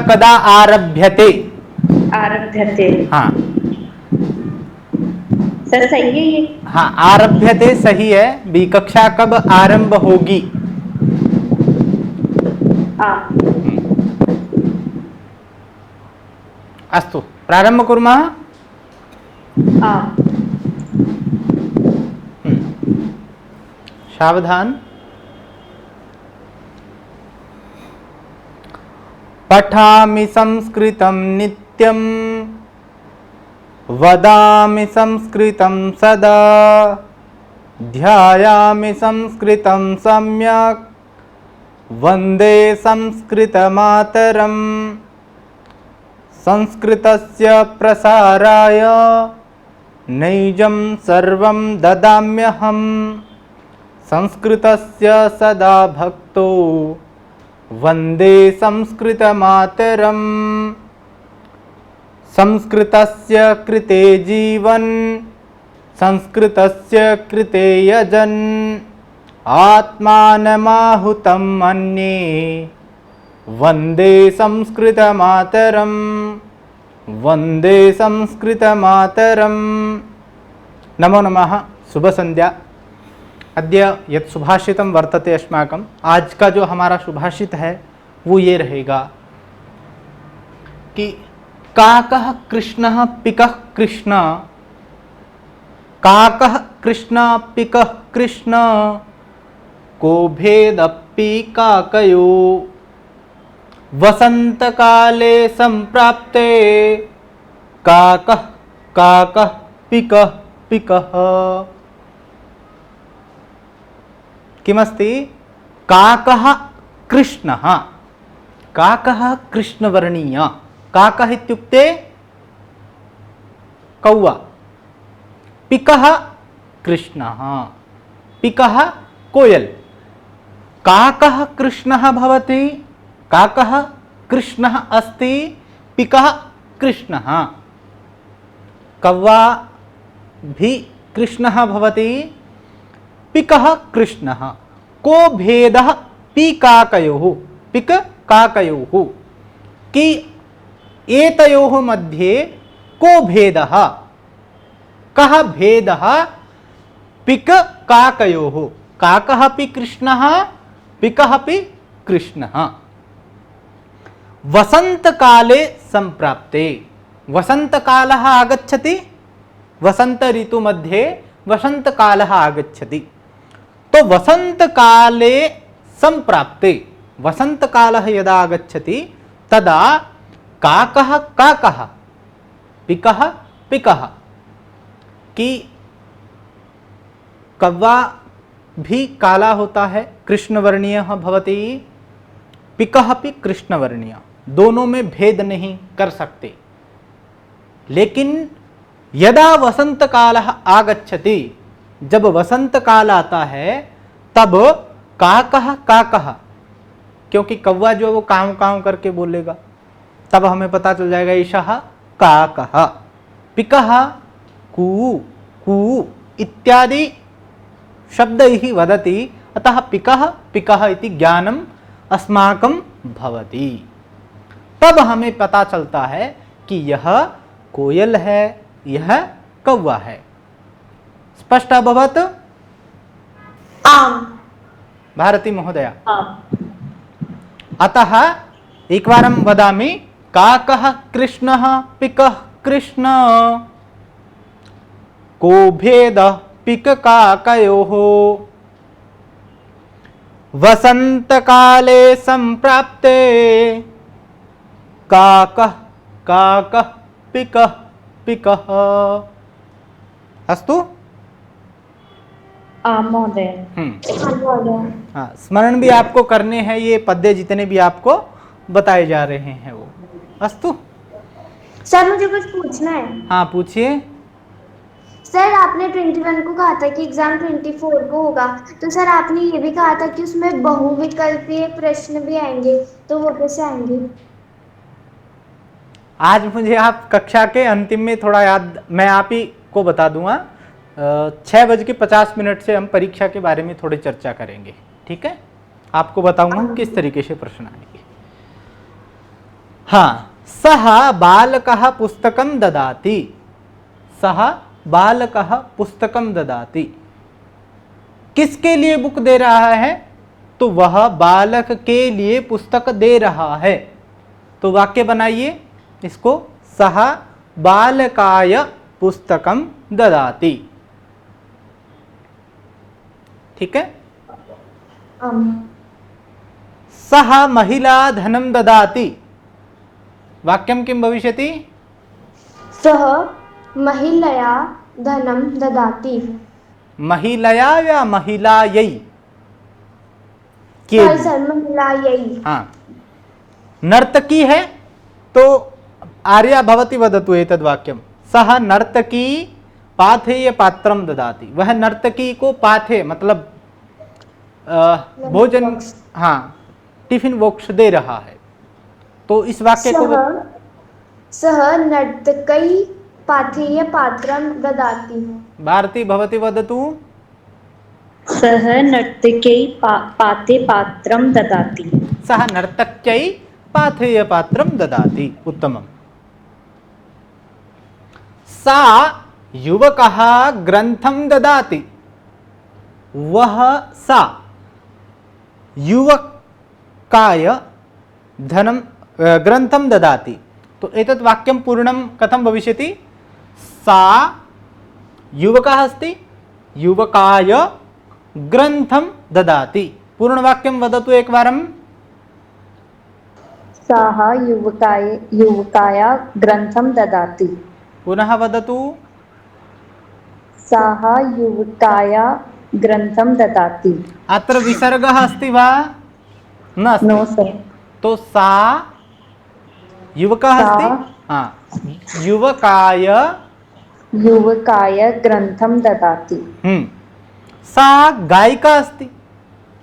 कदा आरभ्यते? आरभ्यते। हाँ सर सही है ये? हाँ, आरभ्यते सही है। बी, कक्षा कब आरंभ होगी? अस्तु, प्रारंभ कुर्मः। सावधान। पठामि संस्कृतं नित्यं, वदामि संस्कृतं सदा, ध्यायामि संस्कृतं सम्यक्, वन्दे संस्कृतमातरम्। संस्कृतस्य प्रसाराय नैजं सर्वं ददाम्यहम्। संस्कृतस्य सदा भक्तो वन्दे संस्कृतमातरम्। संस्कृतस्य कृते जीवन्, संस्कृतस्य कृते यजन्, आत्मानमाहुतं मन्ये वन्दे संस्कृतमातरम्। वन्दे संस्कृतमातरम्। नमो नमः। शुभ संध्या। अद्य यत् सुभाषितं वर्तते अस्माकं, आज का जो हमारा सुभाषित है वो ये रहेगा कि काकः कृष्णः पिकः कृष्ण, काकः कृष्ण पिकः कृष्ण, को भेदप्पि काकयो, वसंतकाले संप्राप्ते काकः काकः पिकः पिकः। किमस्ति? काकः कृष्णः, काकः कृष्णवर्णीय। काकः इत्युक्ते कौवा, पिकः कृष्णः, पिकः कोयल। काकः कृष्णः भवति, काकः कृष्णः अस्ति, पिकः कृष्णः। कौवा भी कृष्णः भवति, पिकः कृष्णः। को भेदः पिकाकयोः, पिक काकयोः, कि एतयोः मध्ये को भेदः, कः भेदः पिक काकयोः। काकः अपि कृष्णः, पिकः अपि कृष्णः। वसंतकाले संप्राप्ते, वसंतकालः आगच्छति, वसंत ऋतु मध्ये वसंतकालः आगच्छति। तो वसंतकाले संप्राप्ते, वसंतकालः यदा आगच्छति तदा काकः काकः, पिकः पिकः, कि कौवा भी काला होता है, कृष्णवर्णीय भवति, पिकः अपि कृष्णवर्णीय, दोनों में भेद नहीं कर सकते। लेकिन यदा वसंत कालः आगच्छति, जब वसंत काल आता है तब काकः काकः, क्योंकि कौवा जो वो काव काव करके बोलेगा, तब हमें पता चल जाएगा ईशः काकः। पिकः कू कू इत्यादि शब्दैः वदति, अतः पिकः पिकः इति ज्ञानम् अस्माकं भवति। तब हमें पता चलता है कि यह कोयल है, यह कौवा है। स्पष्ट अभवत्? आम्। भारती महोदया। आम्। अतः एकवारं वदामि, काकः कृष्णः पिकः कृष्ण, को भेदः पिक काकयोः, वसंतकाले संप्राप्ते काकः काकः पिकः पिकः। अस्तु? महोदय। हाँ, स्मरण भी आपको करने हैं, ये पद्य जितने भी आपको बताए जा रहे हैं वो। अस्तु? सर मुझे कुछ पूछना है। हाँ पूछिए। सर आपने 21 को कहा था कि एग्जाम 24 को होगा, तो सर आपने ये भी कहा था कि उसमें बहुविकल्पीय प्रश्न भी आएंगे, तो वो कैसे आएंगे? आज मुझे आप कक्षा के अंतिम में थोड़ा याद, मैं आप ही को बता दूंगा। 6:50 से हम परीक्षा के बारे में थोड़ी चर्चा करेंगे, ठीक है? आपको बताऊंगा किस तरीके से प्रश्न आएंगे। हाँ, सः बालकः पुस्तकं ददाति, सः बालकः पुस्तकं ददाति। किसके लिए बुक दे रहा है? तो वह बालक के लिए पुस्तक दे रहा है। तो वाक्य बनाइए इसको, सः बालकाय पुस्तकं ददाति। ठीक है। सः महिला धनं ददाति, वाक्यं किं भविष्यति? सः महिलया धनं ददाति। महिलया या महिलायै? सर महिलायै। हाँ, नर्तकी है तो आर्या भवती वदतु एतद् वाक्यं। सः नर्तकी पाथेय पात्रं ददाति, वह नर्तकी को पाथे मतलब भोजन, हाँ, टिफिन बॉक्स दे रहा है। तो इस वाक्य को सः नर्तकै पाथेय पात्रं ददाति। भारती भवती वदतु। सः नर्तकै पाथे पात्रं ददाति। सः नर्तक्यै पाथेय पात्रं ददाति। उत्तमम्। सा युवकः ग्रंथं ददाति, वह सा युवकाय धनं ग्रंथं ददाति। तो एतत् वाक्यं पूर्णं कथं भविष्यति? सा युवकः अस्ति, युवकाय ग्रंथं ददाति। पूर्णवाक्यं वदतु एकवारं। सः युवकाय ग्रंथं ददाति। पुनः वदतु। सः युवकाय ग्रंथं ददाति। अत्र विसर्गः अस्ति वा? न अस्ति। No sir. तो सा युवकः अस्ति, हाँ, युवकाय ग्रंथं ददाति। सा गायिका अस्ति,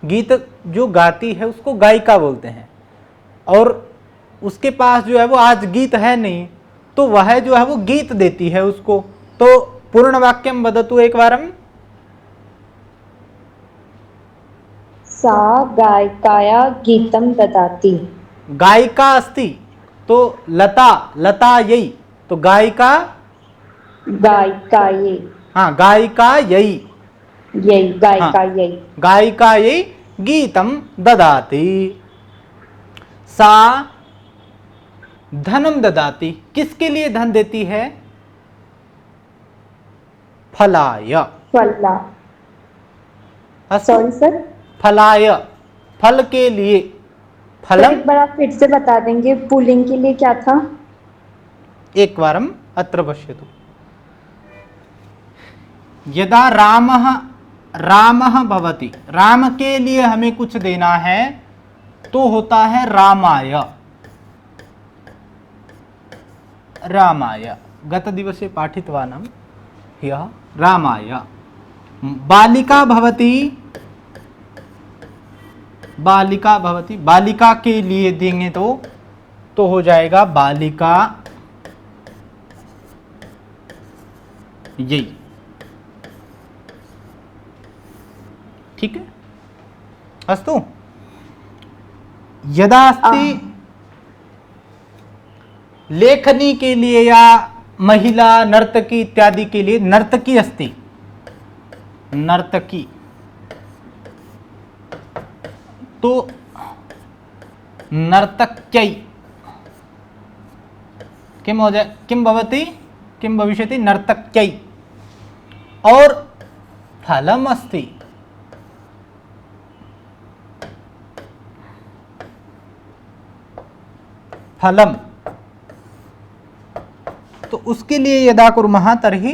गीत जो गाती है उसको गायिका बोलते हैं, और उसके पास जो है वो आज गीत है नहीं, तो वह जो है वो गीत देती है उसको। तो पूर्ण वाक्यं वदतु एकवारं। सा गायिकाय गीतं ददाति। गायिका अस्ति तो लतायै, तो गायिकायै, हाँ, गायिकायै, गायिकायै, गायिकायै गीतं ददाति। सा धनं ददाति, किसके लिए धन देती है? फलाय। सॉरी सर, फलाय, फल के लिए। फलम, एक बार आप फिर से बता देंगे पुल्लिंग के लिए क्या था? एक वारम अत्र पश्यतु। यदा रामः भवति, राम के लिए हमें कुछ देना है तो होता है रामाय। गत दिवसे पाठितवानम् ह्यः रामाय। बालिका भवति, बालिका के लिए देंगे तो हो जाएगा बालिका यही। ठीक है, अस्तु। यदा अस्ति लेखनी के लिए या महिला नर्तकी इत्यादि के लिए नर्तकी अस्ति, नर्तकी, तो नर्तक्यै किं भविष्यति? नर्तक्यै। और फलम अस्ति, फलम, तो उसके लिए यदा कुर्मः तर्हि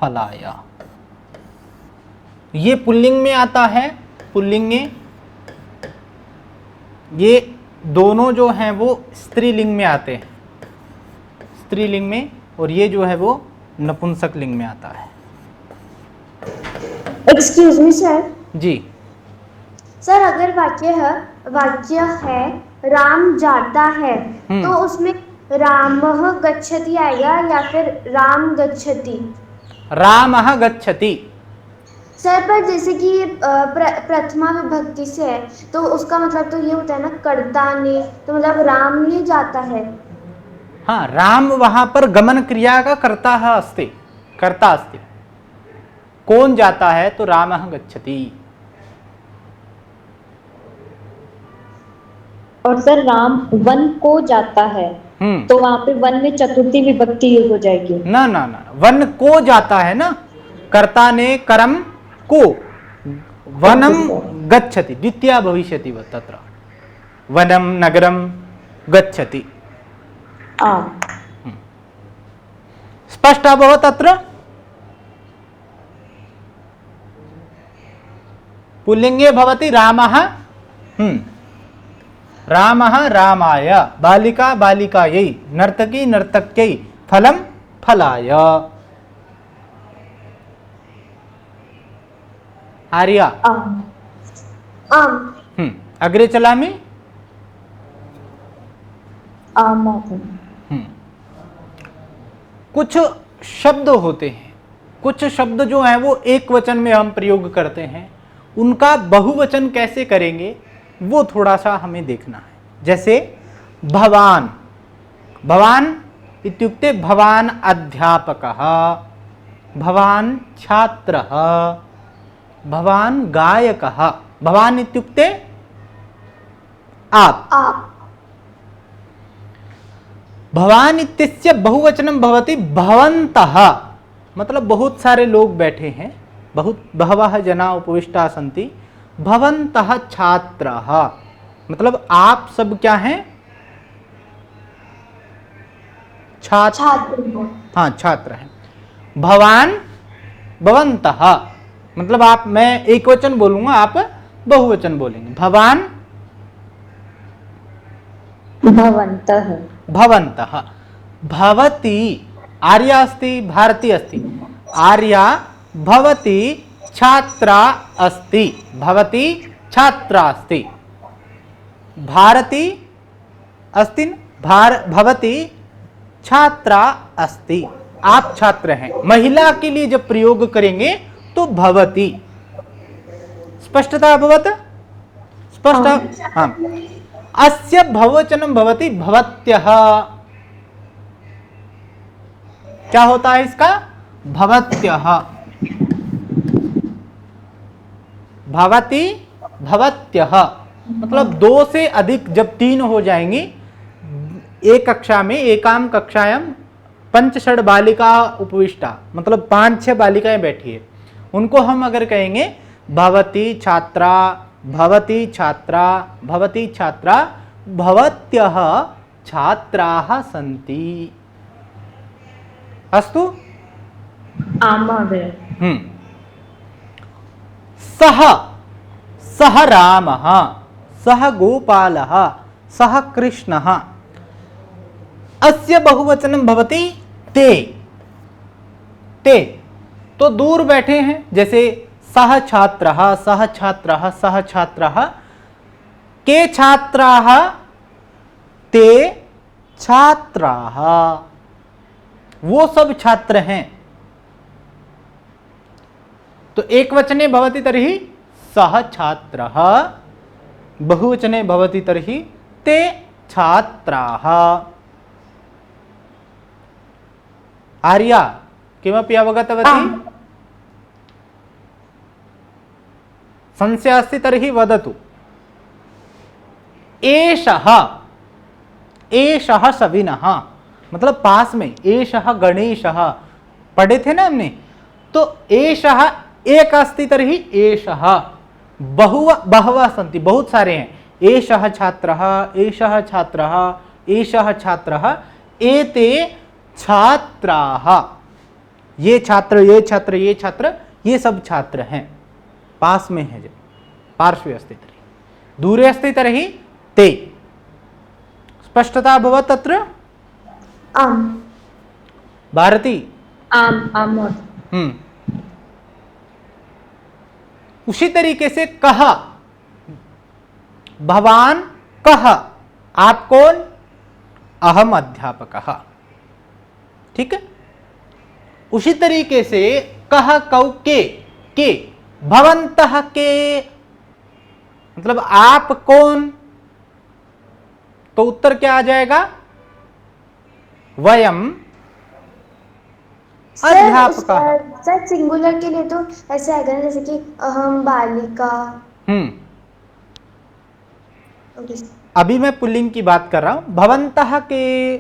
फलाय। ये पुल्लिंग में आता है, पुल्लिंग में ये दोनों जो हैं वो स्त्रीलिंग में आते हैं, स्त्रीलिंग में, और ये जो है वो नपुंसक लिंग में आता है। Excuse me sir. जी सर, अगर वाक्य है राम जाता है तो उसमें रामः गच्छति आएगा या फिर राम गच्छति? रामः गच्छति। सर पर जैसे कि ये प्रथमा विभक्ति से है तो उसका मतलब तो ये होता है ना कर्ता ने, तो मतलब राम ने जाता है। हाँ, राम वहां पर गमन क्रिया का कर्ता है, अस्ति, कर्ता अस्ति। कौन जाता है तो रामः गच्छति। और सर राम वन को जाता है, तो वहां पे वन में चतुर्थी विभक्ति यूज हो जाएगी। ना ना ना, वन को जाता है ना, कर्ता ने करम को, वनम गच्छति द्वितीया भविष्यति व तत्र वनम नगरम गच्छति। स्पष्ट अभवत् अत्र। पुल्लिंगे भवति रामः, रामः रामाय, बालिका बालिकायै, नर्तकी नर्तक्यै, फलं फलाय। आर्या अग्रे चलामि। कुछ शब्द होते हैं, कुछ शब्द जो हैं वो एक वचन में हम प्रयोग करते हैं, उनका बहुवचन कैसे करेंगे वो थोड़ा सा हमें देखना है। जैसे भवान, भवान इत्युक्ते भवान अध्यापकः, भवान छात्रः, भवान गायकः। भवान इत्युक्ते आप। भवान इत्यस्य बहुवचनं भवति भवन्तः, मतलब बहुत सारे लोग बैठे हैं, बहुत बहवः जना उपविष्टा सन्ति। भवन्तः छात्राः, मतलब आप सब क्या हैं, छात्र। हाँ, छात्र हैं। भवान भवन्तः, मतलब आप, मैं एक वचन बोलूंगा, आप बहुवचन बोलेंगे। भवान भवन्तः, भवन्तः। भवती, आर्या अस्ति, भारती अस्ति। आर्या भवती छात्रा अस्ति, भवती छात्रा अस्ति। भारती अस्ति, भवती छात्रा अस्ति, आप छात्र हैं। महिला के लिए जब प्रयोग करेंगे तो भवती। स्पष्टता अभवत्? स्पष्ट? हाँ। अस्य बहुवचनं भवति भवत्यः। क्या होता है इसका? भवत्यः। भवति भवत्यः, मतलब दो से अधिक जब तीन हो जाएंगी, एक कक्षा में, एकाम कक्षायां पंचषड बालिका उपविष्टा, मतलब 5-6 बालिकाएं बैठी है, उनको हम अगर कहेंगे भवती छात्रा, भवती छात्रा, भवती छात्रा, भवत्यः छात्राः सन्ति। अस्तु? आम् महोदय। सः, सः रामः, सः गोपालः, सः कृष्णः। अस्य बहुवचनं भवति ते। ते तो दूर बैठे हैं, जैसे सः छात्रः, सः छात्रः, सः छात्रः। के छात्राः? ते छात्राः, वो सब छात्र हैं। तो एक वचने भवति तर्हि सः छात्रः, बहुवचने भवति तर्हि ते छात्राः। आर्या किमपि अवगतवती? संशयः अस्ति तर्हि वदतु। एषः, एषः सविनः, मतलब पास में, एषः गणेशः, पढ़े थे ना हमने। तो एषः एक अस्ति तर्हि एषः, बहवः सन्ति, बहुत सारे हैं। एषः छात्रः, एषः छात्रः, एषः छात्रः, एते छात्राः। ये छात्र, ये छात्र, ये छात्र, ये सब छात्र हैं। पास में है, जब पार्श्वे अस्ति तर्हि, दूरे अस्ति तर्हि ते। स्पष्टता अभवत् तत्र? आम्। भारती? आम् आम् महोदय। उसी तरीके से कह, भवान कह, आप कौन? अहम अध्यापकः। ठीक है? उसी तरीके से कह कौ के, भवन्तः के मतलब आप कौन, तो उत्तर क्या आ जाएगा? वयम अध्यापकाः। सर सिंगुलर के लिए तो ऐसे आएगा ना, जैसे कि अहम बालिका। Okay sir. अभी मैं पुल्लिंग की बात कर रहा हूं। भवन्तः के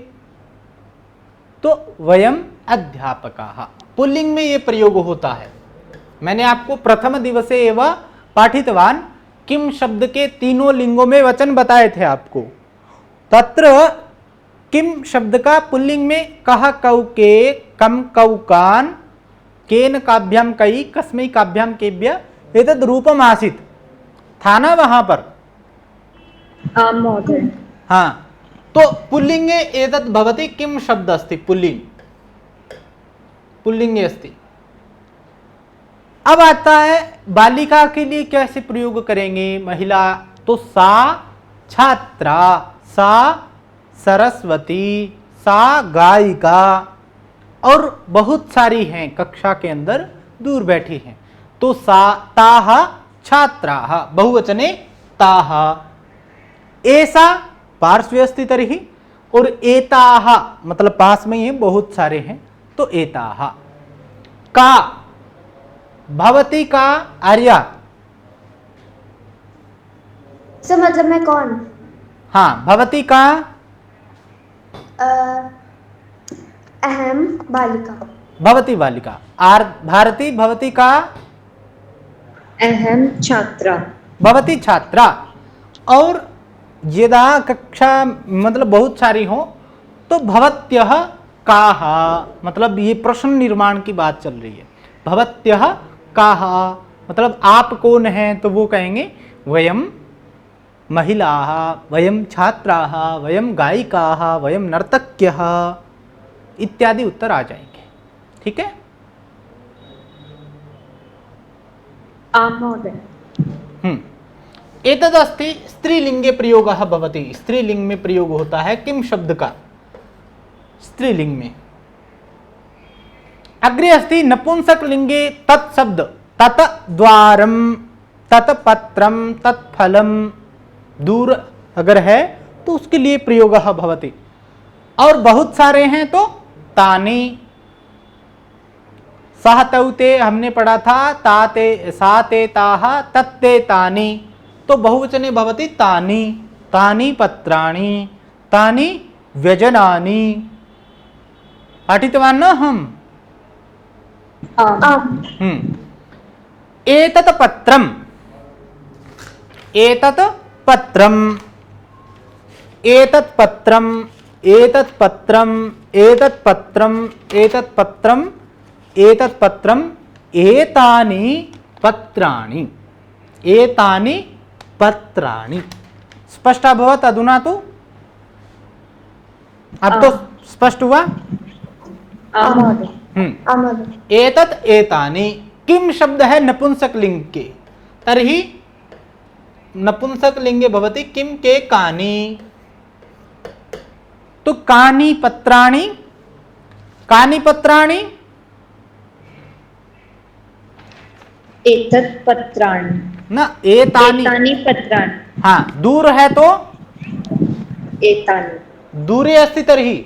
तो वयम अध्यापकाः, पुल्लिंग में ये प्रयोग होता है। मैंने आपको प्रथम दिवसे एव पाठितवान किम शब्द के तीनों लिंगों में वचन बताए थे आपको। तत्र किम शब्द का पुल्लिंग में कह कौ के, कम कौ कान, केन काभ्याम कई, कस्मै काभ्याम केभ्य एतद् रूपम आसीत् था ना वहां पर। आम महोदय। हाँ, तो पुल्लिंगे एतद् भवति किम शब्द अस्ति, पुल्लिंग पुल्लिंगे अस्ति। अब आता है बालिका के लिए कैसे प्रयोग करेंगे, महिला, तो सा छात्रा, सा सरस्वती, सा गायिका, और बहुत सारी हैं कक्षा के अंदर दूर बैठी हैं, तो सा ताः छात्राः, बहुवचने ताः। ऐसा पार्श्वे अस्ति तर्हि, और एताः मतलब पास में ही बहुत सारे हैं, तो एताः। का भवती का आर्या, सर मतलब मैं कौन? हाँ, भवती का अहम बालिका। भवती बालिका। आर भारती भवती का अहम छात्रा। भवती छात्रा। और यदा कक्षा मतलब बहुत सारी हो तो भवत्यः काः, मतलब ये प्रश्न निर्माण की बात चल रही है। भवत्यः काः मतलब आप कौन हैं, तो वो कहेंगे वयम महिलाः, वयम छात्राः, वयम गायिकाः, वयम नर्तक्यः इत्यादि उत्तर आ जाएंगे। ठीक है। आम महोदय। एतदस्ति स्त्रीलिंगे प्रयोगः भवति। स्त्रीलिंग में प्रयोग होता है किम शब्द का, स्त्रीलिंग में। अग्रे अस्ति नपुंसक लिंगे तत् शब्द, तत् द्वारम, तत् पत्रम, तत् फलम, दूर अगर है तो उसके लिए प्रयोगः भवति। और बहुत सारे हैं तो तानि, सह तौ ते हमने पढ़ा था, ताते सा ते ताः, तत्ते तानि, तो बहुवचने भवति तानि, तानि पत्राणि, तानि व्यजनानि। पाठितवान् न हम। एतत् पत्रम्, एतत् पत्रम्, एतत् पत्रम्, एतत् पत्रम्, एतत् पत्रम्, एतत् पत्रम्, एतत् पत्रम्, एतानि पत्राणि, एतानि पत्राणि। स्पष्ट अभवत् अधुना तो? अब तो स्पष्ट हुआ? एतत् एतानि किम शब्द है नपुंसक लिंग के, तर्हि नपुंसक लिंगे भवति किम के कानि, तो कानि पत्राणि, कानि पत्राणि, एतत् पत्राणि न एतानि, एतानि पत्राणि। हाँ, दूर है तो एतानि, दूरे अस्ति तर्हि,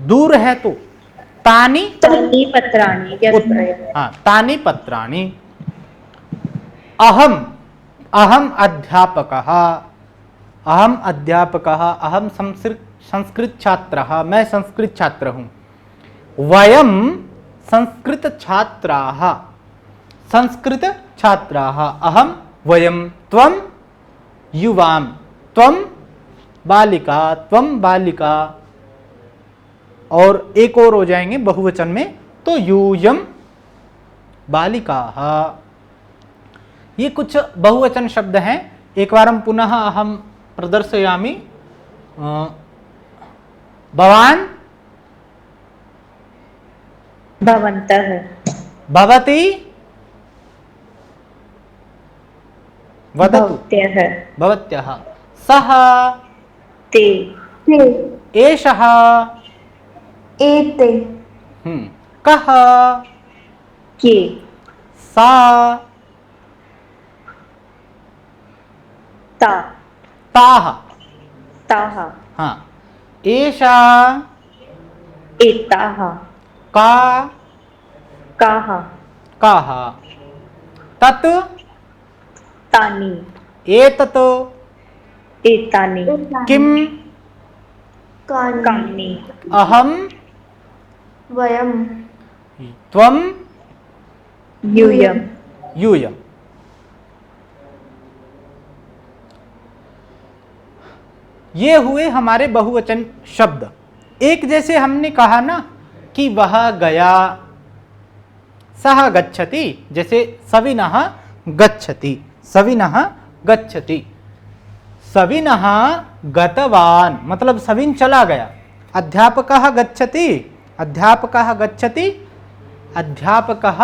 दूर है तो तानि, तानि पत्राणि। हाँ, तानि पत्राणि। अहम, अहम अध्यापकः, अहम अध्यापकः, अहम संस्कृत छात्रः, मैं संस्कृत छात्र हूं। वयम संस्कृत छात्राः, संस्कृत छात्राः, अहम वयम, त्वम युवाम, त्वम बालिका, त्वम बालिका, और एक और हो जाएंगे बहुवचन में, तो यूयम बालिकाः। ये कुछ बहुवचन शब्द हैं। एक बार पुनः अहम प्रदर्शयामि। भवान, भवन्तः, भवती, वदतु, भवत्यः, भवत्यः, सः, ते, एषः, एते, कह, के, सा, ता, ताह, ताह, हाँ, एषा, एताह, का, काह, काह, तत्, तानि, एतत्, एतानि, किम, कानि कानि, अहम, वयम त्वम, यूयम, यूयम। ये हुए हमारे बहुवचन शब्द। एक जैसे हमने कहा ना कि वह गया, सह गच्छति, जैसे सविनः गच्छति, सविनः गच्छति, सविनः गतवान मतलब सविन चला गया, अध्यापकः गच्छति, अध्यापकः गच्छति, अध्यापकः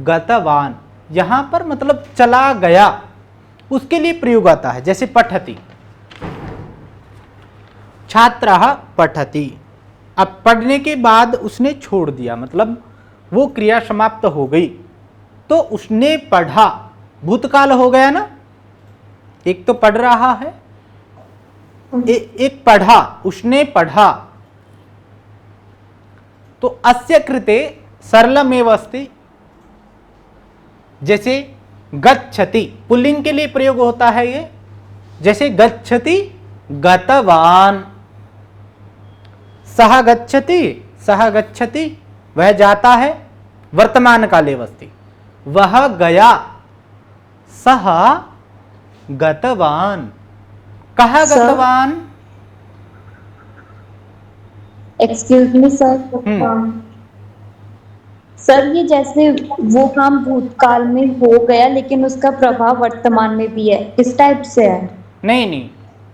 गतवान, यहाँ पर मतलब चला गया उसके लिए प्रयोग आता है। जैसे पठति, छात्रः पठति, अब पढ़ने के बाद उसने छोड़ दिया मतलब वो क्रिया समाप्त हो गई, तो उसने पढ़ा, भूतकाल हो गया ना, एक तो पढ़ रहा है, एक पढ़ा, उसने पढ़ा, तो अस्य कृते सरलमेव अस्ति। जैसे गच्छति पुल्लिंग के लिए प्रयोग होता है ये, जैसे गच्छति गतवान, सह गच्छति, सह गच्छति वह जाता है, वर्तमान काले अस्ति, वह गया, सह गतवान, कहाँ गतवान, एक्सक्यूज मी सर, सर ये जैसे वो काम भूतकाल में हो गया लेकिन उसका प्रभाव वर्तमान में भी है, इस टाइप से है? नहीं नहीं,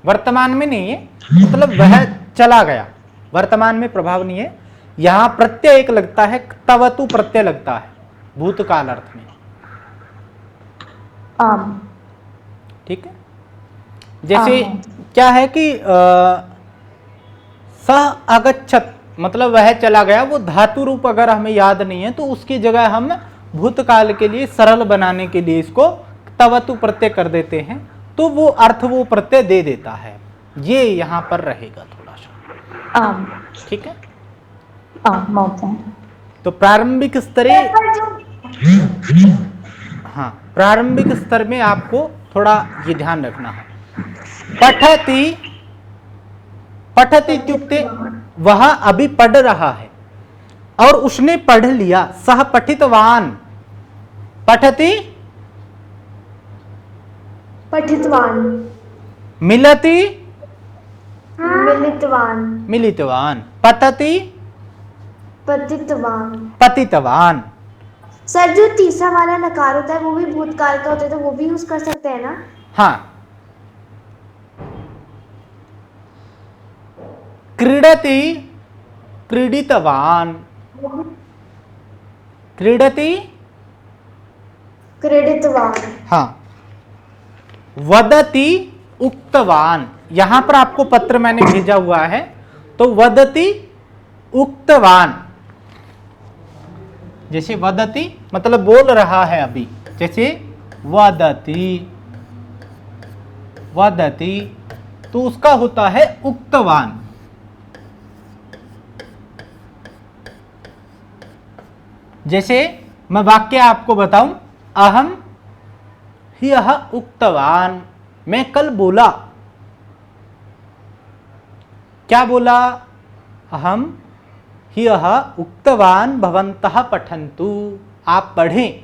वर्तमान में नहीं है, मतलब वह चला गया, वर्तमान में प्रभाव नहीं है। यहां प्रत्यय एक लगता है, तवतु प्रत्यय लगता है भूतकाल अर्थ में, आम, ठीक है। जैसे क्या है कि सह अगच्छत मतलब वह चला गया, वो धातु रूप अगर हमें याद नहीं है तो उसकी जगह हम भूतकाल के लिए सरल बनाने के लिए इसको तवतु प्रत्यय कर देते हैं, तो वो अर्थ वो प्रत्यय दे देता है, ये यहां पर रहेगा थोड़ा सा, आम, ठीक है। आम होता है। तो प्रारंभिक स्तरे, हाँ प्रारंभिक स्तर में आपको थोड़ा ये ध्यान रखना है। पठति, पठति इत्युक्ते वह अभी पढ़ रहा है और उसने पढ़ लिया, सह पठितवान, पठति पठितवान, मिलति मिलितवान, मिलितवान, पतति पतितवान। पतितवान। सर जो तीसरा वाला नकार होता है वो भी भूतकाल का होता है, तो वो भी यूज कर सकते हैं ना? हाँ, क्रीडति क्रीडितवान, क्रीडति क्रीडितवान, हाँ, वदति उक्तवान, यहां पर आपको पत्र मैंने भेजा हुआ है, तो वदति उक्तवान, जैसे वदति मतलब बोल रहा है अभी, जैसे वदति, वदति तो उसका होता है उक्तवान। जैसे मैं वाक्य आपको बताऊं, अहम ह्यः उक्तवान, मैं कल बोला, क्या बोला, अहम ह्यः उक्तवान भवन्तः पठन्तु, आप पढ़ें,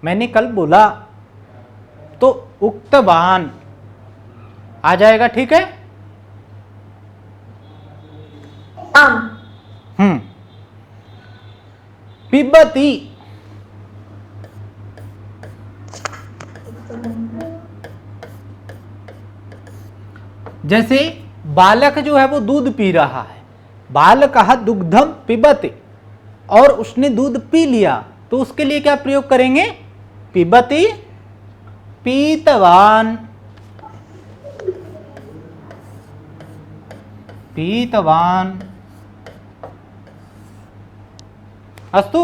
मैंने कल बोला, तो उक्तवान आ जाएगा, ठीक है। आम, पिबती, जैसे बालक जो है वो दूध पी रहा है, बालकः दुग्धम पिबते, और उसने दूध पी लिया, तो उसके लिए क्या प्रयोग करेंगे, पिबती पीतवान, पीतवान। अस्तु।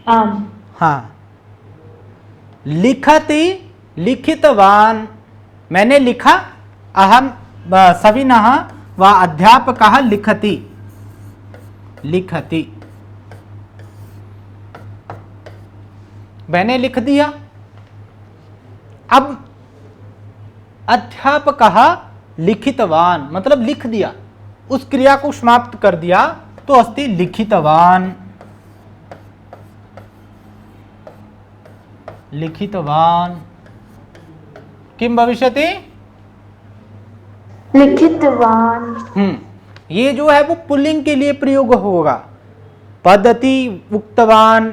आम। हाँ, लिखति लिखितवान, मैंने लिखा, अहम सविनः व अध्यापकः लिखति, लिखति, मैंने लिख दिया। अब अध्यापकः लिखितवान मतलब लिख दिया, उस क्रिया को समाप्त कर दिया, तो अस्ति लिखितवान, लिखितवान किम भविष्यति? लिखितवान। ये जो है वो पुल्लिंग के लिए प्रयोग होगा। पदति उक्तवान,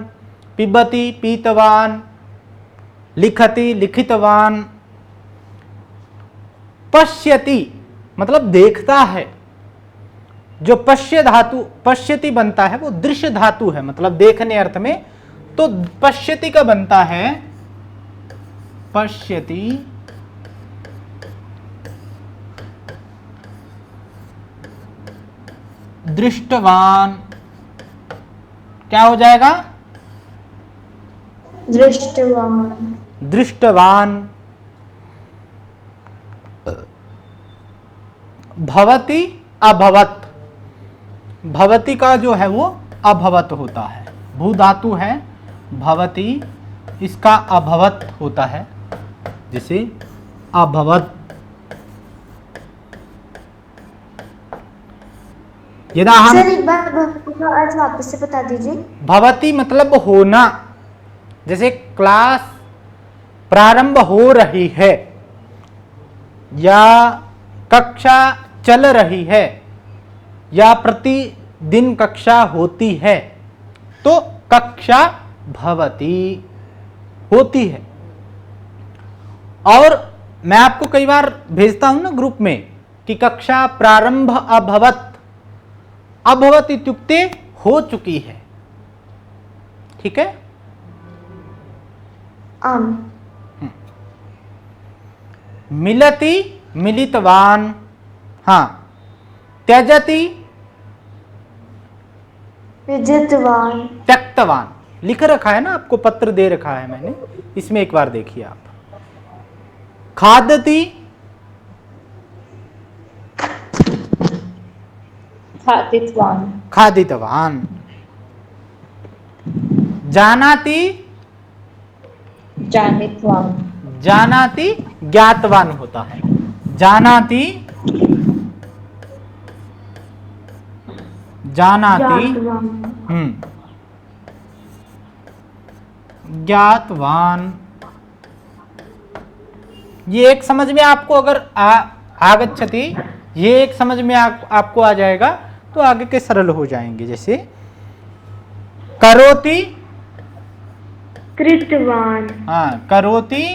पिबति पीतवान, लिखति लिखितवान। पश्यति मतलब देखता है, जो पश्य धातु पश्यति बनता है वो दृश्य धातु है, मतलब देखने अर्थ में, तो पश्यति का बनता है पश्यति दृष्टवान, क्या हो जाएगा? दृष्टवान। दृष्टवान। भवति अभवत, भवति का जो है वो अभवत होता है, भू धातु है भवति, इसका अभवत होता है, जिसे अभवत। यदा हम सर एक बार भवति का अर्थ वापस से बता दीजिए। भवति मतलब होना, जैसे क्लास प्रारंभ हो रही है या कक्षा चल रही है या प्रतिदिन कक्षा होती है, तो कक्षा भवति होती है। और मैं आपको कई बार भेजता हूं ना ग्रुप में कि कक्षा प्रारंभ अभवत, अभवत इत्युक्ते हो चुकी है, ठीक है। आम। मिलति मिलितवान, हाँ। त्यजति त्यजतवान। त्यक्तवान, लिख रखा है ना, आपको पत्र दे रखा है मैंने, इसमें एक बार देखिए आप। खादति खादितवान। खादितवान। जानाति जानितवान। जानाति ज्ञातवान होता है, जानाति जानाति ज्ञातवान। ये एक समझ में आपको अगर आगच्छति, ये एक समझ में आपको आ जाएगा तो आगे के सरल हो जाएंगे। जैसे करोति कृतवान। हाँ, करोति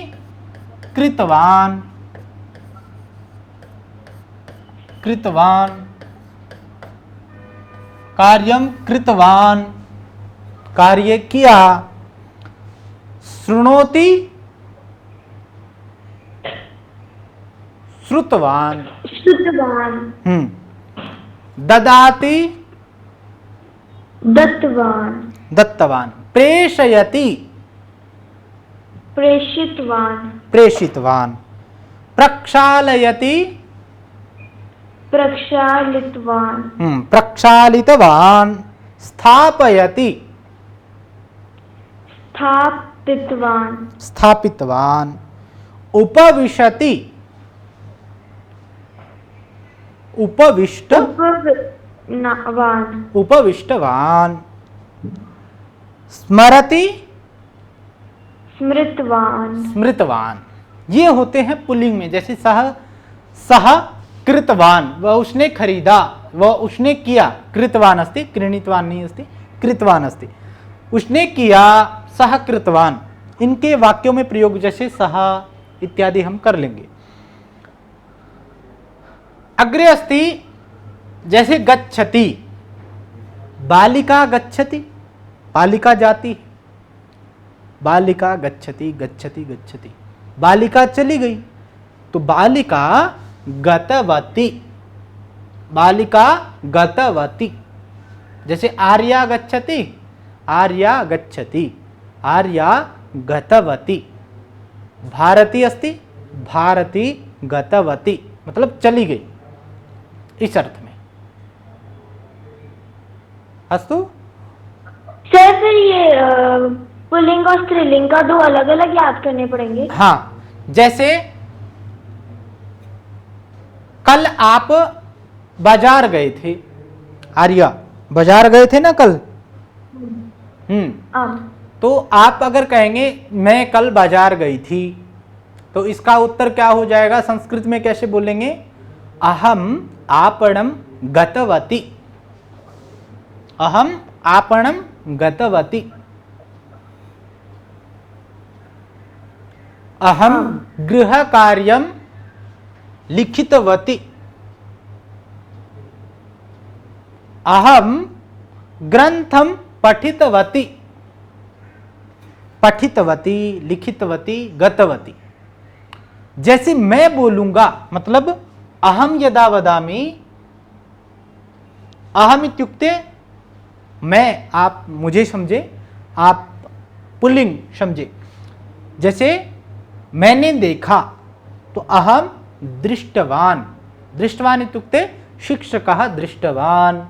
कृतवान, कृतवान। कार्यम कृतवान, कार्य किया। शृणोति श्रुतवान, श्रुतवान। ददाति दत्तवान। दत्तवान। प्रेषयति प्रेषितवान। प्रेषितवान। प्रक्षालयति प्रक्षालितवान। प्रक्षालितवान। स्थापयति स्थापितवान। स्थापितवान। उपविशति उपविष्ट उपविष्टवान। उपविष्टवान। स्मरति स्मृतवान। स्मृतवान। ये होते हैं पुल्लिंग में, जैसे सह कृतवान, वह उसने खरीदा, वह उसने किया। कृतवान अस्ति, क्रीणितवान नहीं अस्ति, कृतवान अस्ति, उसने किया। सह कृतवान, इनके वाक्यों में प्रयोग जैसे सह इत्यादि हम कर लेंगे। अग्रे अस्ति जैसे गच्छति, बालिका गच्छति, बालिका जाती, बालिका गच्छति गच्छति गच्छति, बालिका चली गई, तो बालिका गतवती, बालिका गतवती। जैसे आर्या गच्छति, आर्या गच्छति, आर्या गतवती। भारती अस्ति, भारती गतवती, मतलब चली गई, इस अर्थ में। अस्तु। सर फिर ये पुल्लिंग और स्त्रीलिंग का दो अलग अलग याद करने पड़ेंगे? हाँ, जैसे कल आप बाजार गए थे, आर्या बाजार गए थे ना कल। तो आप अगर कहेंगे मैं कल बाजार गई थी, तो इसका उत्तर क्या हो जाएगा? संस्कृत में कैसे बोलेंगे? अहम आपणम गतवती, अहम आपणम गतवती, अहम गृह कार्यम लिखितवती, अहम ग्रंथम पठितवती, पठितवती, लिखितवती, गतवती। जैसे मैं बोलूंगा, मतलब अहम यदा वदामि, अहम इत्युक्ते मैं, आप मुझे समझे, आप पुल्लिंग समझे। जैसे मैंने देखा, तो अहम दृष्टवान, दृष्टवान इत्युक्ते शिक्षकः दृष्टवान।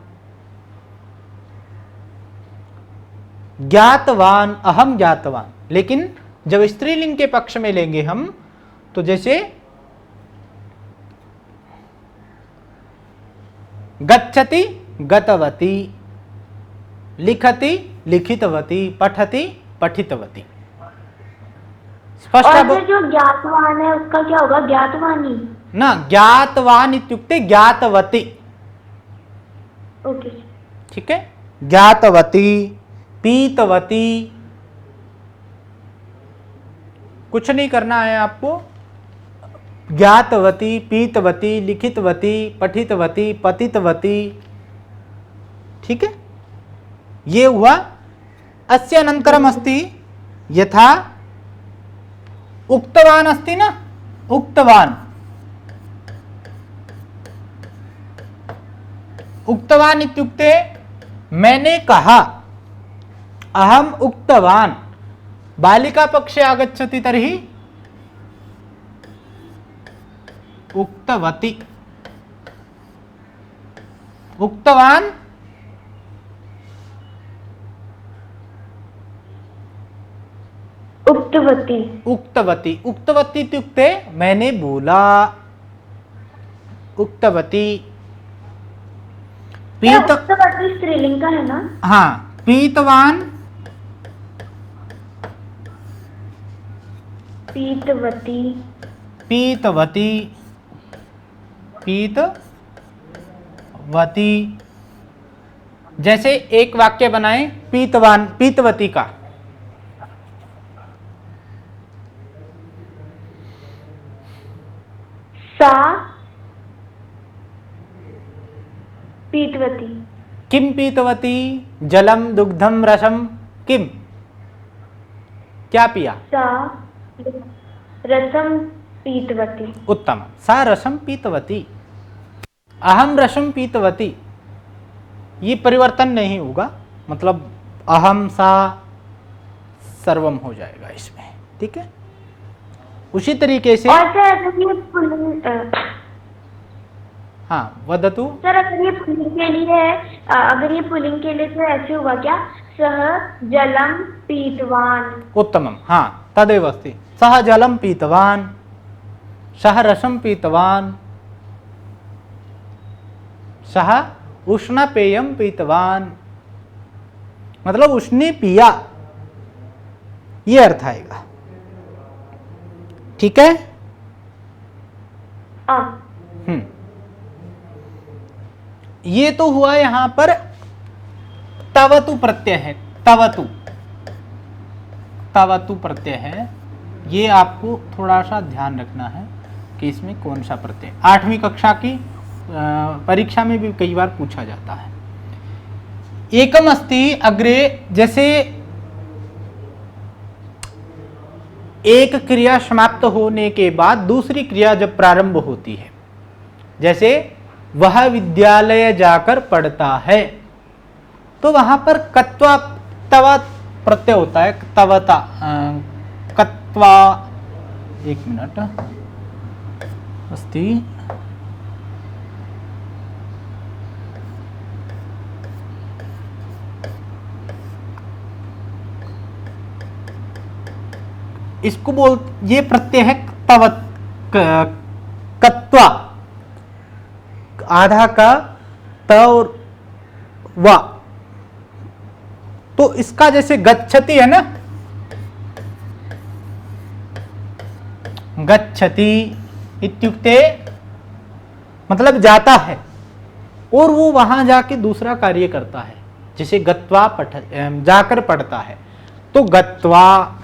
ज्ञातवान, अहम ज्ञातवान। लेकिन जब स्त्रीलिंग के पक्ष में लेंगे हम, तो जैसे गच्छति गतवती, लिखति लिखितवती, पठति पठितवती। स्पष्ट है? और जो ज्ञातवान है उसका क्या होगा? ज्ञातवानी ना, ज्ञातवान इत्युक्ते ज्ञातवती। ओके, ठीक है। ज्ञातवती, पीतवती, कुछ नहीं करना है आपको। ज्ञातवती, पीतवती, लिखितवती, पठितवती, पतितवती। ठीक है, ये हुआ। अस्य अनंतरम अस्ति यथा उक्तवान अस्ति ना, उक्तवान, उक्तवान इत्युक्ते मैंने कहा, अहम उक्तवान। बालिका पक्षे आगच्छति तर्हि उक्तवती, उक्तवान, उक्तवती, उक्तवती, उक्तवती इत्युक्ते मैंने बोला, उक्तवती। पीत, उक्तवती स्त्रीलिंग का है ना? हाँ, पीतवान, पीतवती, पीतवती, पीतवती। जैसे एक वाक्य बनाएं पीतवान, पीतवती का। सा पीतवती, किम पीतवती? जलम दुग्धम रसम किम, क्या पिया? सा रसम पीतवती। उत्तम। सा रसम पीतवती, अहम रसम पीतवती। ये परिवर्तन नहीं होगा, मतलब अहम सा सर्वम हो जाएगा इसमें। ठीक है। उसी तरीके से, और सर अगर ये पुल्लिंग, हाँ वदतु। सर अगर ये पुल्लिंग के लिए है, अगर ये पुल्लिंग के लिए तो ऐसे होगा क्या? सह जलम पीतवान। उत्तमम, हाँ तदेव अस्ति। सः जलम पीतवान, सः रसम पीतवान, सः उष्ण पेयम पीतवान, मतलब उसने पिया, ये अर्थ आएगा। ठीक है। ये तो हुआ यहां पर तवतु प्रत्यय है, तवतु, तवतु प्रत्यय है। ये आपको थोड़ा सा ध्यान रखना है कि इसमें कौन सा प्रत्यय। 8वीं कक्षा की परीक्षा में भी कई बार पूछा जाता है। एकम अस्ति अग्रे, जैसे एक क्रिया समाप्त होने के बाद दूसरी क्रिया जब प्रारंभ होती है, जैसे वह विद्यालय जाकर पढ़ता है, तो वहां पर कत्वा तवा प्रत्यय होता है, तवता कत्वा, एक मिनट अस्ति, इसको बोल, ये प्रत्यय है तवत कत्वा, आधा का त और वा, तो इसका जैसे गच्छति है ना, गच्छति इत्युक्ते मतलब जाता है, और वो वहां जाके दूसरा कार्य करता है, जैसे गत्वा जाकर पढ़ता है, तो गत्वा,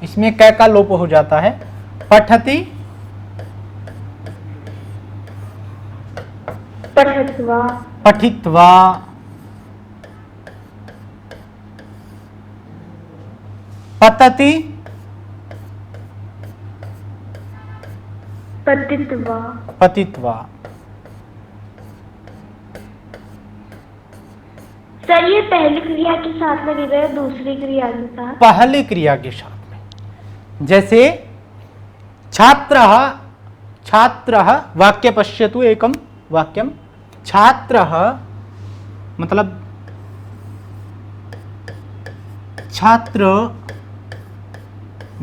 इसमें कै का लोप हो जाता है, पठति पठित्वा, पठित्वा, पतति पतित्वा। पतित्वा। सर ये पहली क्रिया के साथ लगेगा या दूसरी क्रिया के साथ? पहली क्रिया के साथ में, जैसे छात्रः, छात्रः वाक्य पश्यतु, एकम वाक्यम, छात्रः मतलब छात्र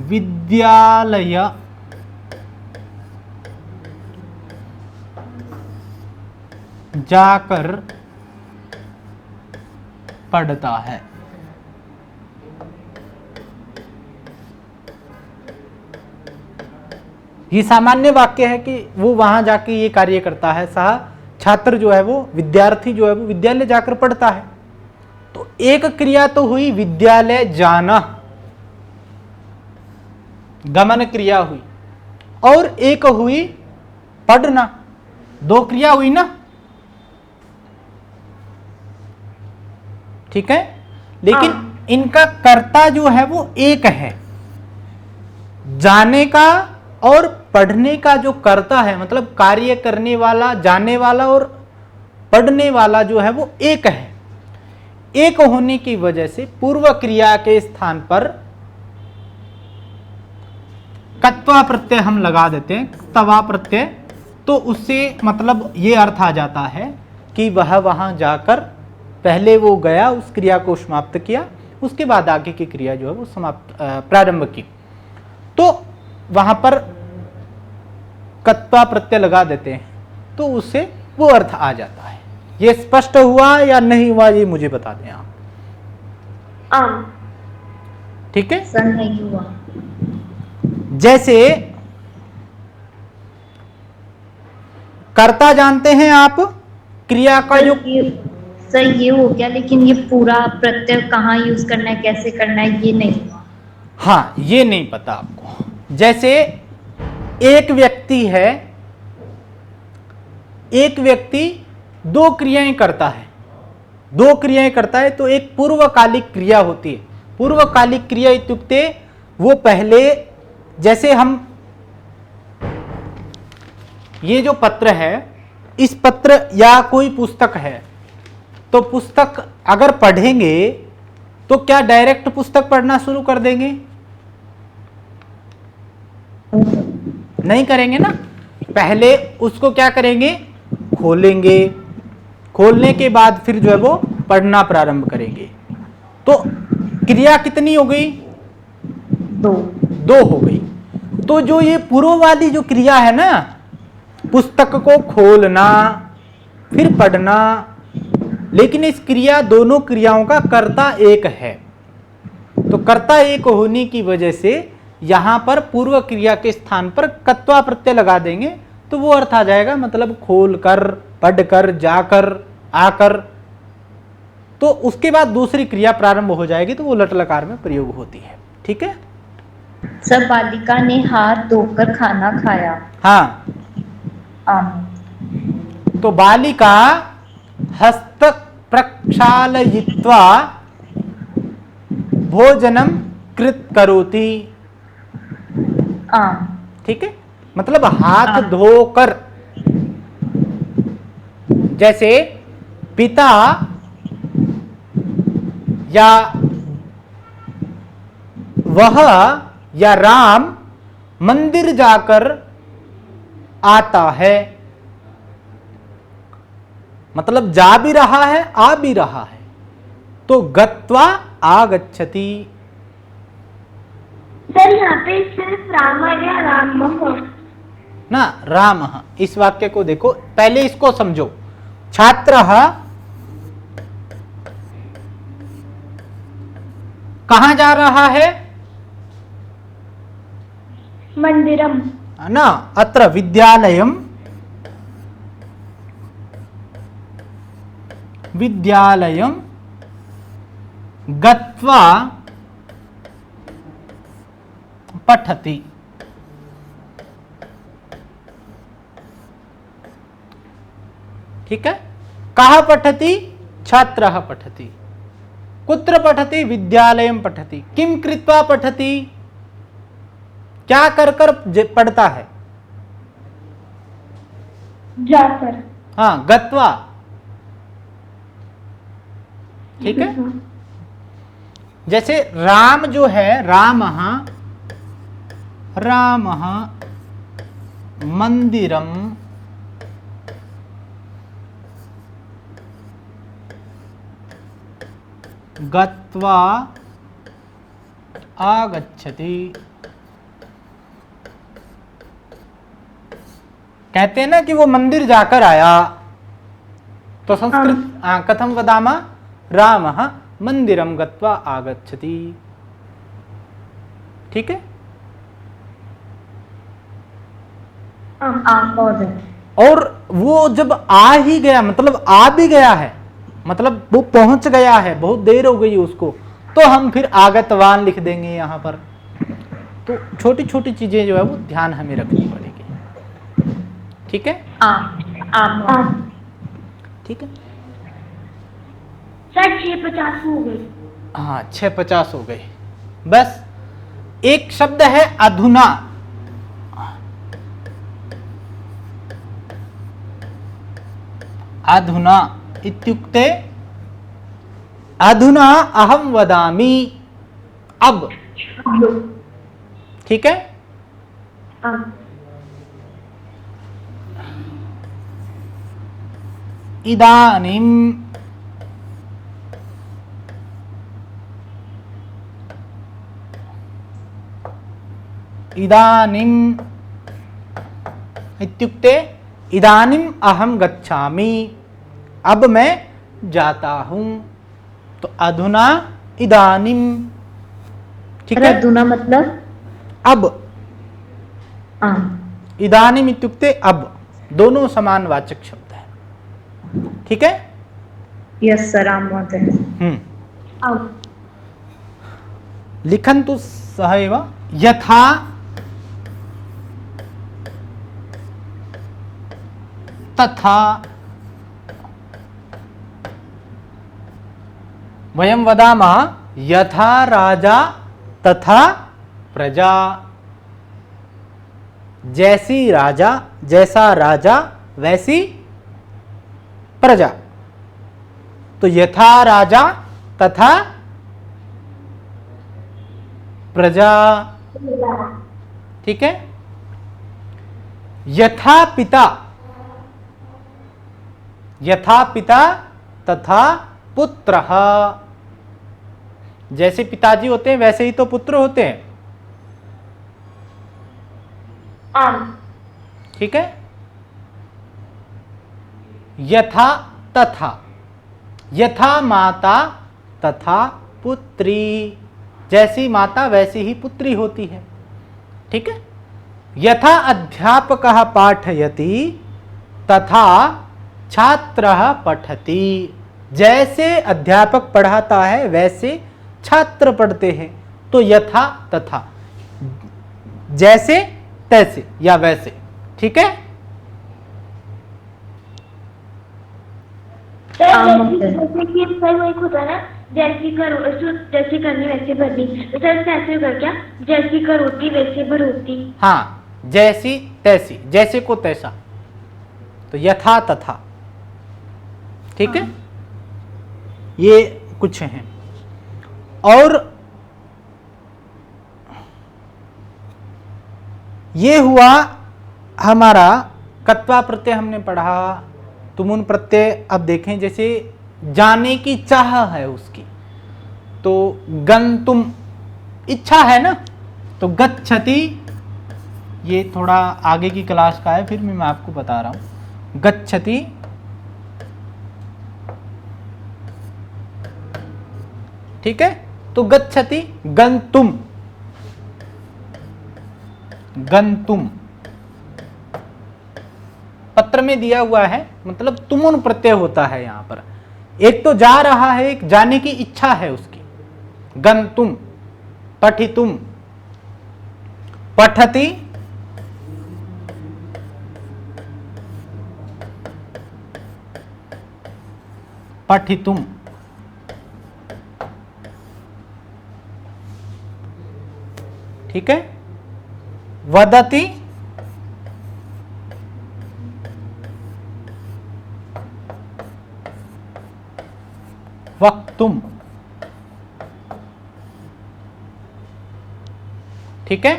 विद्यालय जाकर पढ़ता है। ये सामान्य वाक्य है कि वो वहां जाके ये कार्य करता है, छात्र जो है वो, विद्यार्थी जो है वो विद्यालय जाकर पढ़ता है। तो एक क्रिया तो हुई विद्यालय जाना, गमन क्रिया हुई, और एक हुई पढ़ना, दो क्रिया हुई ना, ठीक है। लेकिन इनका कर्ता जो है वो एक है, जाने का और पढ़ने का जो कर्ता है, मतलब कार्य करने वाला, जाने वाला और पढ़ने वाला जो है वो एक है। एक होने की वजह से पूर्व क्रिया के स्थान पर कत्वा प्रत्यय हम लगा देते हैं, तवा प्रत्यय, तो उससे मतलब ये अर्थ आ जाता है कि वह वहां जाकर पहले वो गया, उस क्रिया को समाप्त किया, उसके बाद आगे की क्रिया जो है वो समाप्त प्रारंभ की, तो वहां पर कत्वा प्रत्यय लगा देते हैं, तो उससे वो अर्थ आ जाता है। ये स्पष्ट हुआ या नहीं हुआ, ये मुझे बता दें आप। ठीक है, सर नहीं हुआ। जैसे कर्ता जानते हैं आप, क्रिया का जो सर ये हो गया, लेकिन ये पूरा प्रत्यय कहाँ यूज करना है, कैसे करना है, ये नहीं हुआ। हाँ, ये नहीं पता आपको। जैसे एक व्यक्ति है, एक व्यक्ति दो क्रियाएं करता है, दो क्रियाएं करता है, तो एक पूर्वकालिक क्रिया होती है। पूर्वकालिक क्रिया इत्युक्ते वो पहले, जैसे हम ये जो पत्र है, इस पत्र या कोई पुस्तक है, तो पुस्तक अगर पढ़ेंगे तो क्या डायरेक्ट पुस्तक पढ़ना शुरू कर देंगे? नहीं करेंगे ना, पहले उसको क्या करेंगे, खोलेंगे, खोलने के बाद फिर जो है वो पढ़ना प्रारंभ करेंगे। तो क्रिया कितनी हो गई? दो हो गई। तो जो ये पूर्व वाली जो क्रिया है ना, पुस्तक को खोलना फिर पढ़ना, लेकिन इस क्रिया, दोनों क्रियाओं का कर्ता एक है, तो कर्ता एक होने की वजह से यहां पर पूर्व क्रिया के स्थान पर कत्वा प्रत्यय लगा देंगे, तो वो अर्थ आ जाएगा, मतलब खोलकर, पढ़कर, जाकर, आकर। तो उसके बाद दूसरी क्रिया प्रारंभ हो जाएगी, तो वो लट लकार में प्रयोग होती है। ठीक है। सब बालिका ने हाथ धोकर खाना खाया। हाँ, तो बालिका हस्त प्रक्षालयित्वा भोजनम कृत करोति। ठीक है, मतलब हाथ धोकर, जैसे पिता या वह या राम मंदिर जाकर आता है, मतलब जा भी रहा है आ भी रहा है, तो गत्वा आगच्छति। सर यहाँ पे सिर्फ राम या राम ना राम, इस वाक्य को देखो, पहले इसको समझो। छात्र कहां जा रहा है? मंदिरम ना, अत्र विद्यालयम, विद्यालयम गत्वा पठति। ठीक है, कहा पठति? छात्रः पठति। कुत्र पठति? विद्यालयम पठति। किम कृत्वा पठति? क्या कर कर पढ़ता है? जाकर। हाँ, गत्वा। ठीक है, जैसे राम जो है, राम मंदिरम गत्वा आगच्छति। कहते हैं ना कि वो मंदिर जाकर आया, तो संस्कृत कथम वदामः? रामः मंदिरम गत्वा आगच्छति। ठीक है, और वो जब आ ही गया, मतलब आ भी गया है, मतलब वो पहुंच गया है, बहुत देर हो गई उसको, तो हम फिर आगतवान लिख देंगे यहां पर। तो छोटी छोटी चीजें जो है वो ध्यान हमें रखनी पड़ेगी। ठीक है, ठीक है सर 6:50 हो गई। हाँ, 6:50 हो गए। बस एक शब्द है अधुना। अधुना इत्युक्ते अधुना अहम वदामि, अब। ठीक है, इदानीम इदानीम इत्युक्ते इदानीम अहम गच्छामि, अब मैं जाता हूं। तो अधुना इदानीम। ठीक है, अधुना मतलब अब। इदानीम इत्युक्ते अब, दोनों समानवाचक शब्द है। ठीक है, यस सर, आम महोदय। लिखन्तु सहैव यथा तथा वयं वदामः यथा राजा तथा प्रजा। जैसी राजा, जैसा राजा वैसी प्रजा। तो यथा राजा तथा प्रजा। ठीक है, यथा पिता, यथा पिता तथा पुत्रः। जैसे पिताजी होते हैं वैसे ही तो पुत्र होते हैं। ठीक है, यथा तथा, यथा माता तथा पुत्री। जैसी माता वैसी ही पुत्री होती है। ठीक है, यथा अध्यापकः पाठयति तथा छात्रः पठति। जैसे अध्यापक पढ़ाता है वैसे छात्र पढ़ते हैं। तो यथा तथा, जैसे तैसे या वैसे। ठीक है, जैसे कि सर वो एक होता है ना, जैसी करो जैसी करनी वैसे भरनी, तो सर कैसे होगा क्या? जैसी करोती वैसे भरोती। हाँ, जैसी तैसी, जैसे को तैसा। तो यथा तथा। ठीक है, ये कुछ हैं। और ये हुआ हमारा कत्वा प्रत्यय हमने पढ़ा, तुमुन प्रत्यय। अब देखें, जैसे जाने की चाह है उसकी, तो गंतुम इच्छा है ना, तो गच्छति, ये थोड़ा आगे की क्लास का है, फिर मैं आपको बता रहा हूं। गच्छति, ठीक है, तो गच्छति गंतुम, गंतुम पत्र में दिया हुआ है, मतलब तुमुन प्रत्यय होता है यहां पर। एक तो जा रहा है, एक जाने की इच्छा है उसकी। गंतुम, पठितुम, पठति, पठितुम, ठीक है, वदति, वक्तुम, ठीक है।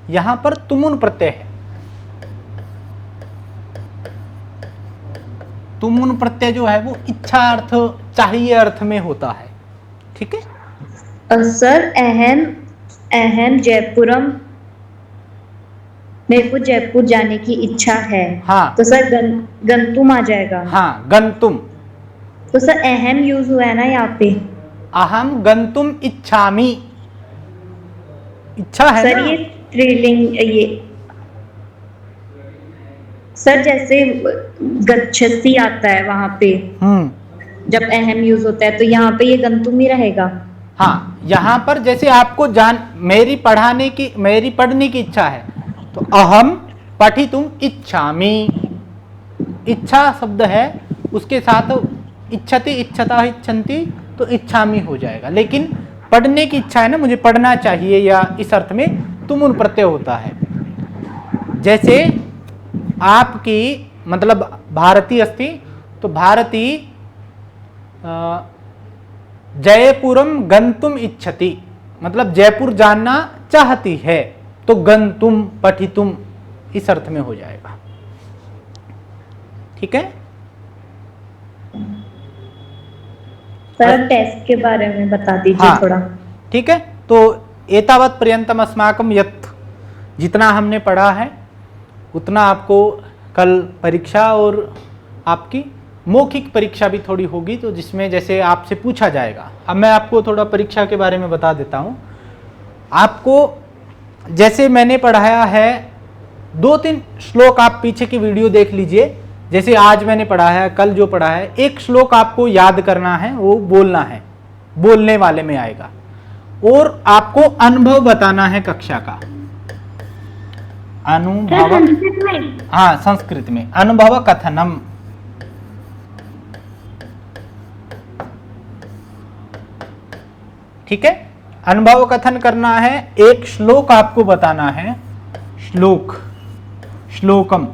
यहां पर तुमुन प्रत्यय है। तुमुन प्रत्यय जो है वो इच्छा अर्थ, चाहिए अर्थ में होता है, ठीक है। सर अहम जयपुरम, मेरे को जयपुर जाने की इच्छा है। हाँ, तो सर गंतुम आ जाएगा। हाँ, गंतुम। तो सर अहम यूज हुआ है ना यहाँ पे। अहम गंतुम इच्छामि, इच्छा है सर ना? ये स्त्रीलिंग, ये सर जैसे गच्छति आता है वहां पे, जब अहम यूज होता है, तो यहाँ पे ये गंतुम ही रहेगा। हाँ, यहाँ पर जैसे आपको मेरी पढ़ने की इच्छा है, तो अहम पठितुम इच्छामि, इच्छा शब्द है, उसके साथ इच्छति, इच्छता, इच्छन्ति, तो इच्छामि हो जाएगा। लेकिन पढ़ने की इच्छा है ना, मुझे पढ़ना चाहिए, या इस अर्थ में तुमुन प्रत्यय होता है। जैसे आपकी मतलब भारती अस्ति, तो भारती जयपुरम गंतुम इच्छति, मतलब जयपुर जानना चाहती है, तो गंतुम, पठितुम इस अर्थ में हो जाएगा, ठीक है। सर टेस्ट के बारे में बता दीजिए। हाँ, थोड़ा, ठीक है। तो एतावत् पर्यंतम अस्माकं यत्, जितना हमने पढ़ा है उतना आपको कल परीक्षा और आपकी मौखिक परीक्षा भी थोड़ी होगी, तो जिसमें जैसे आपसे पूछा जाएगा। अब मैं आपको थोड़ा परीक्षा के बारे में बता देता हूँ। आपको जैसे मैंने पढ़ाया है, 2-3 श्लोक आप पीछे की वीडियो देख लीजिए। जैसे आज मैंने पढ़ाया है, कल जो पढ़ा है, एक श्लोक आपको याद करना है, वो बोलना है, बोलने वाले में आएगा, और आपको अनुभव बताना है कक्षा का। अनुभव, हाँ, संस्कृत में अनुभव कथनम, ठीक है। अनुभव कथन करना है, एक श्लोक आपको बताना है, श्लोक, श्लोकम।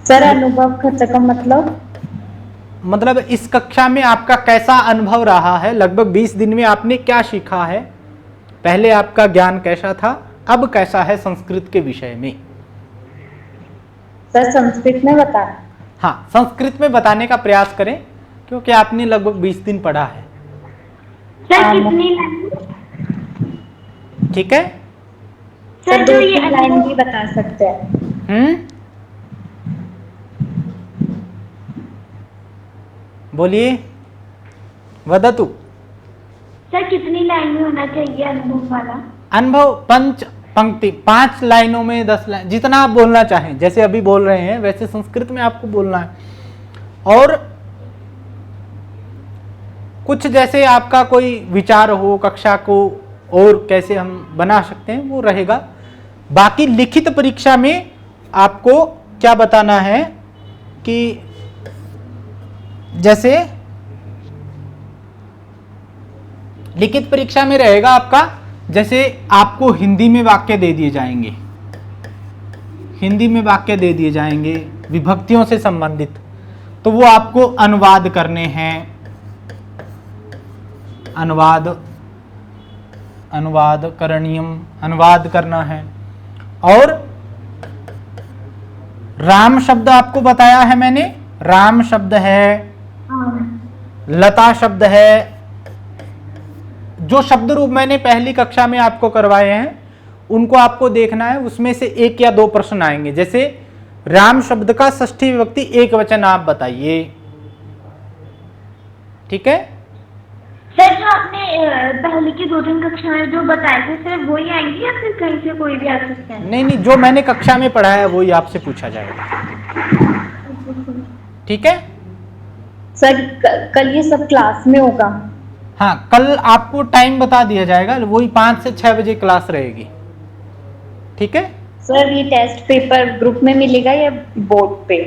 सर अनुभव कथकम मतलब इस कक्षा में आपका कैसा अनुभव रहा है, लगभग 20 दिन में आपने क्या सीखा है, पहले आपका ज्ञान कैसा था, अब कैसा है संस्कृत के विषय में। सर संस्कृत में बता, हाँ, संस्कृत में बताने का प्रयास करें, क्योंकि आपने लगभग 20 दिन पढ़ा है। सर कितनी ठीक है। सर 2-3 लाइन भी बता सकते हैं। बोलिए, वदतु। सर कितनी लाइन में होना चाहिए अनुभव वाला? अनुभव 5 पंक्ति, 5 लाइनों में 10 लाइन, जितना आप बोलना चाहें, जैसे अभी बोल रहे हैं वैसे संस्कृत में आपको बोलना है। और कुछ जैसे आपका कोई विचार हो कक्षा को और कैसे हम बना सकते हैं, वो रहेगा। बाकी लिखित परीक्षा में आपको क्या बताना है कि जैसे लिखित परीक्षा में रहेगा आपका, जैसे आपको हिंदी में वाक्य दे दिए जाएंगे, हिंदी में वाक्य दे दिए जाएंगे विभक्तियों से संबंधित, तो वो आपको अनुवाद करने हैं, अनुवाद करणीयम, अनुवाद करना है। और राम शब्द आपको बताया है मैंने, राम शब्द है, लता शब्द है। जो शब्द रूप मैंने पहली कक्षा में आपको करवाए हैं उनको आपको देखना है, उसमें से 1 या 2 प्रश्न आएंगे। जैसे राम शब्द का षष्ठी विभक्ति एक वचन आप बताइए, ठीक है। सर जो आपने पहले की 2-3 कक्षाएं जो बताए थे सर वही आएंगी या फिर कहीं से कोई भी आ सकता है? नहीं, जो मैंने कक्षा में पढ़ाया है वही आपसे पूछा जाएगा, ठीक है। सर कल ये सब क्लास में होगा? हाँ, कल आपको टाइम बता दिया जाएगा, वही 5 से 6 बजे क्लास रहेगी, ठीक है। सर ये टेस्ट पेपर ग्रुप में मिलेगा या बोर्ड पे?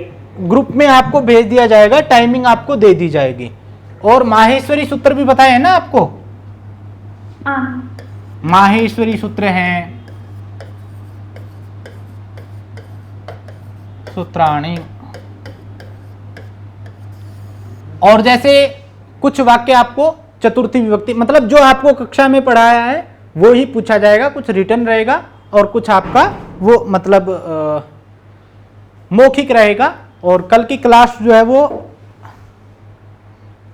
ग्रुप में आपको भेज दिया जाएगा, टाइमिंग आपको दे दी जाएगी। और माहेश्वरी सूत्र भी बताए हैं ना आपको? माहेश्वरी सूत्र हैं, सूत्राणी। और जैसे कुछ वाक्य आपको चतुर्थी विभक्ति, मतलब जो आपको कक्षा में पढ़ाया है वो ही पूछा जाएगा, कुछ रिटर्न रहेगा और कुछ आपका वो मतलब मौखिक रहेगा। और कल की क्लास जो है वो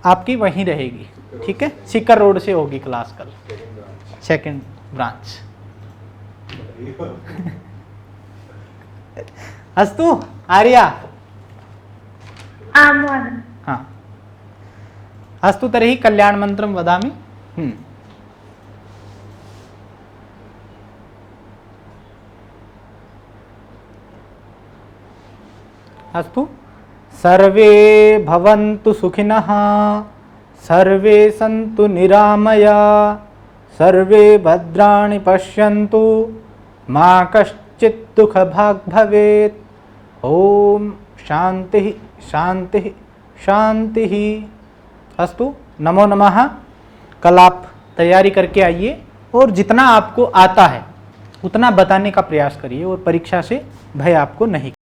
आपकी वहीं रहेगी, ठीक है। सीकर रोड से होगी क्लास कल, सेकंड ब्रांच। अस्तु आर्या? हाँ, अस्तु तर्हि कल्याण मंत्रं वदामि। अस्तु, सर्वे भवन्तु सुखिनः, सर्वे सन्तु निरामया, सर्वे भद्राणि पश्यन्तु, मा कश्चित् दुःखभाग् भवेत्। ओम शांति शांति शांति। अस्तु, नमो नमः। कल आप तैयारी करके आइए और जितना आपको आता है उतना बताने का प्रयास करिए और परीक्षा से भय आपको नहीं।